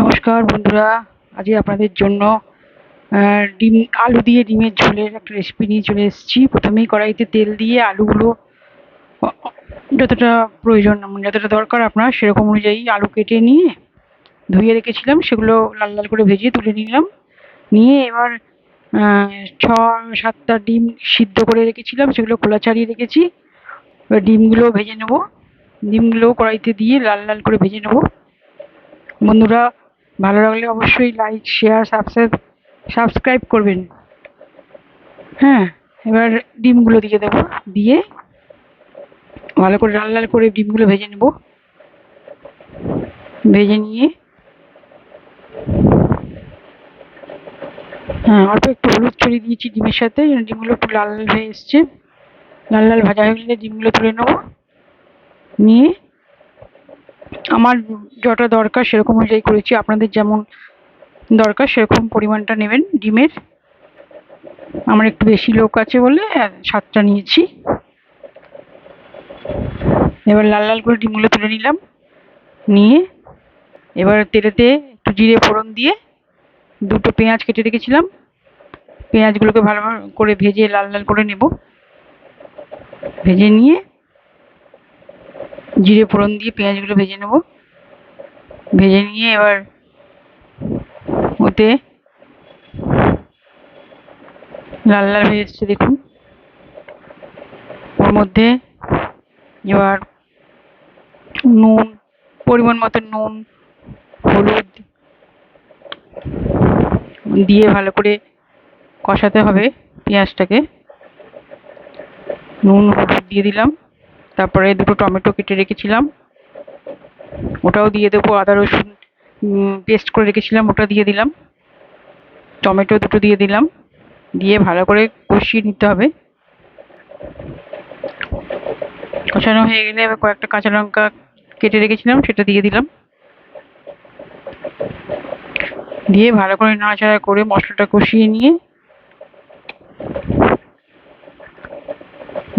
নমস্কার বন্ধুরা, আজকে আপনাদের জন্য ডিম আলু দিয়ে ডিমের ঝোলের একটা রেসিপি নিয়ে চলে এসেছি। প্রথমেই কড়াইতে তেল দিয়ে আলুগুলো যতটা প্রয়োজন, যতটা দরকার আপনার সেরকম অনুযায়ী আলু কেটে নিয়ে ধুয়ে রেখেছিলাম, সেগুলো লাল লাল করে ভেজে তুলে নিলাম। নিয়ে এবার ছ সাতটা ডিম সিদ্ধ করে রেখেছিলাম, সেগুলো খোলা ছাড়িয়ে রেখেছি। এবার ডিমগুলো ভেজে নেব। ডিমগুলো কড়াইতে দিয়ে লাল লাল করে ভেজে নেব। বন্ধুরা, ভালো লাগলে অবশ্যই লাইক, শেয়ার, সাবস্ক্রাইব করবেন। হ্যাঁ, এবার ডিমগুলো দিয়ে দেবো। দিয়ে ভালো করে লাল লাল করে ডিমগুলো ভেজে নেব। ভেজে নিয়ে অল্প একটু হলুদ ছড়িয়ে দিয়েছি ডিমের সাথে, ডিমগুলো একটু লাল লাল হয়ে এসছে। লাল লাল ভাজা হয়ে গেলে ডিমগুলো তুলে নেব। নিয়ে আমার যটা দরকার সেরকম অনুযায়ী করেছি, আপনাদের যেমন দরকার সেরকম পরিমাণটা নেবেন ডিমের। আমার একটু বেশি লোক আছে বলে 7টা নিয়েছি। এবার লাল লাল করে ডিমগুলো তুলে নিলাম। নিয়ে এবার তেলেতে একটু জিরে ফোড়ন দিয়ে দুটো পেঁয়াজ কেটে রেখেছিলাম, পেঁয়াজগুলোকে ভালো করে ভেজে লাল লাল করে নেব। ভেজে নিয়ে জিরে ফোড়ন দিয়ে পেঁয়াজগুলো ভেজে নেব। ভেজে নিয়ে এবার ওতে লাল লাল হয়ে এসছে দেখুন। ওর মধ্যে এবার নুন, পরিমাণ মতো নুন, হলুদ দিয়ে ভালো করে কষাতে হবে পেঁয়াজটাকে। নুন হলুদ দিয়ে দিলাম। তারপরে দুটো টমেটো কেটে রেখেছিলাম, ওটাও দিয়ে দেবো। আদা রসুন পেস্ট করে রেখেছিলাম, ওটা দিয়ে দিলাম। টমেটো দুটো দিয়ে দিলাম। দিয়ে ভালো করে কষিয়ে নিতে হবে। কষানো হয়ে গেলে এবার কয়েকটা কাঁচা লঙ্কা কেটে রেখেছিলাম, সেটা দিয়ে দিলাম। দিয়ে ভালো করে নাড়াচাড়া করে মশলাটা কষিয়ে নিয়ে,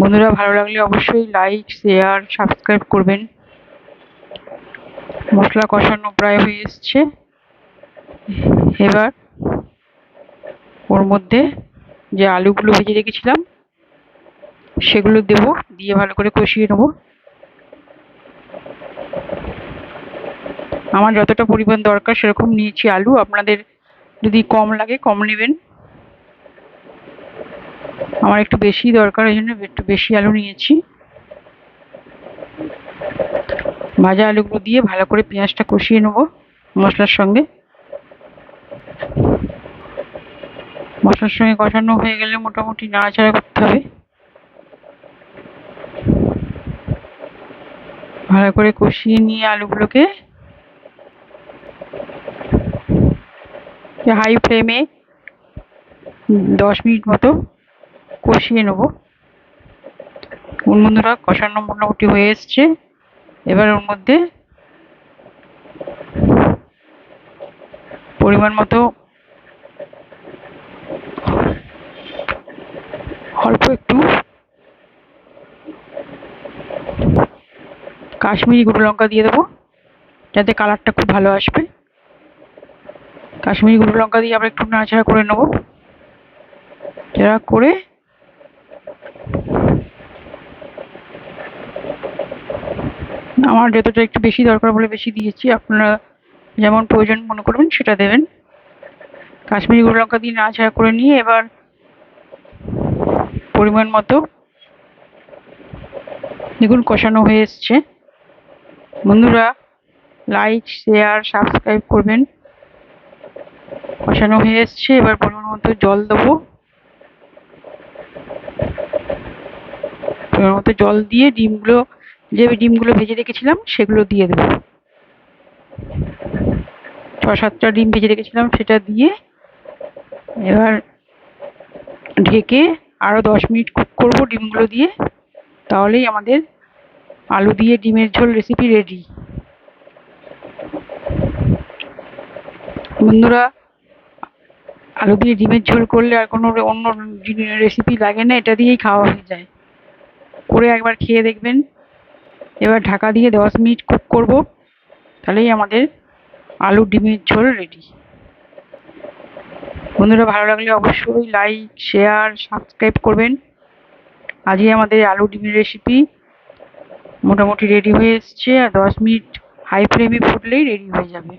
বন্ধুরা ভালো লাগলে অবশ্যই লাইক, শেয়ার, সাবস্ক্রাইব করবেন। মশলা কষানো প্রায় হয়ে এসছে। এবার ওর মধ্যে যে আলুগুলো ভেজে রেখেছিলাম সেগুলো দেব, দিয়ে ভালো করে কষিয়ে নেব। আমার যতটা পরিমাণ দরকার সেরকম নিয়েছি আলু, আপনাদের যদি কম লাগে কম নেবেন। আমার একটু বেশি দরকার, এই জন্য একটু বেশি আলু নিয়েছি। ভাজা আলুগুলো দিয়ে ভালো করে পেঁয়াজটা কষিয়ে নেব মশলার সঙ্গে। মশলার সঙ্গে কষানো হয়ে গেলে মোটামুটি নাড়াচাড়া করতে হবে। ভালো করে কষিয়ে নিয়ে আলুগুলোকে হাই ফ্লেমে 10 মিনিট মতো কষিয়ে নেব। বন্ধুরা কষানো মোটামুটি হয়ে এসছে। এবার ওর মধ্যে পরিমাণ মতো অল্প একটু কাশ্মীরি গুঁড়ো লঙ্কা দিয়ে দেবো, যাতে কালারটা খুব ভালো আসবে। কাশ্মীরি গুঁড়ো লঙ্কা দিয়ে আবার একটু নাড়াচাড়া করে নেব। নাড়াচাড়া করে আমার যতটা একটু বেশি দরকার বলে বেশি দিয়েছি, আপনারা যেমন প্রয়োজন মনে করবেন সেটা দেবেন। কাশ্মীরি গুঁড়ো লঙ্কা দিয়ে নাড়াচাড়া করে নিয়ে এবার পরিমাণ মতো দেখুন কষানো হয়ে এসছে। বন্ধুরা লাইক, শেয়ার, সাবস্ক্রাইব করবেন। কষানো হয়ে এসছে, এবার পরিমাণ মতো জল দেবো। পরিমাণ মতো জল দিয়ে ডিমগুলো ভেজে রেখেছিলাম সেগুলো দিয়ে দেবো। 6-7টা ডিম ভেজে রেখেছিলাম, সেটা দিয়ে এবার ঢেকে আরও 10 মিনিট কুক করবো ডিমগুলো দিয়ে। তাহলেই আমাদের আলু দিয়ে ডিমের ঝোল রেসিপি রেডি। বন্ধুরা, আলু দিয়ে ডিমের ঝোল করলে আর কোনো অন্য রেসিপি লাগে না, এটা দিয়েই খাওয়া হয়ে যায়। করে একবার খেয়ে দেখবেন। এবার ঢাকা দিয়ে 10 মিনিট কুক করব, তাহলেই আমাদের আলু ডিমের ঝোল রেডি। বন্ধুরা, ভালো লাগলে অবশ্যই লাইক, শেয়ার, সাবস্ক্রাইব করবেন। আজকে আমাদের আলু ডিমের রেসিপি মোটামুটি রেডি হয়ে এসছে, আর 10 মিনিট হাই ফ্লেমে ফুটলেই রেডি হয়ে যাবে।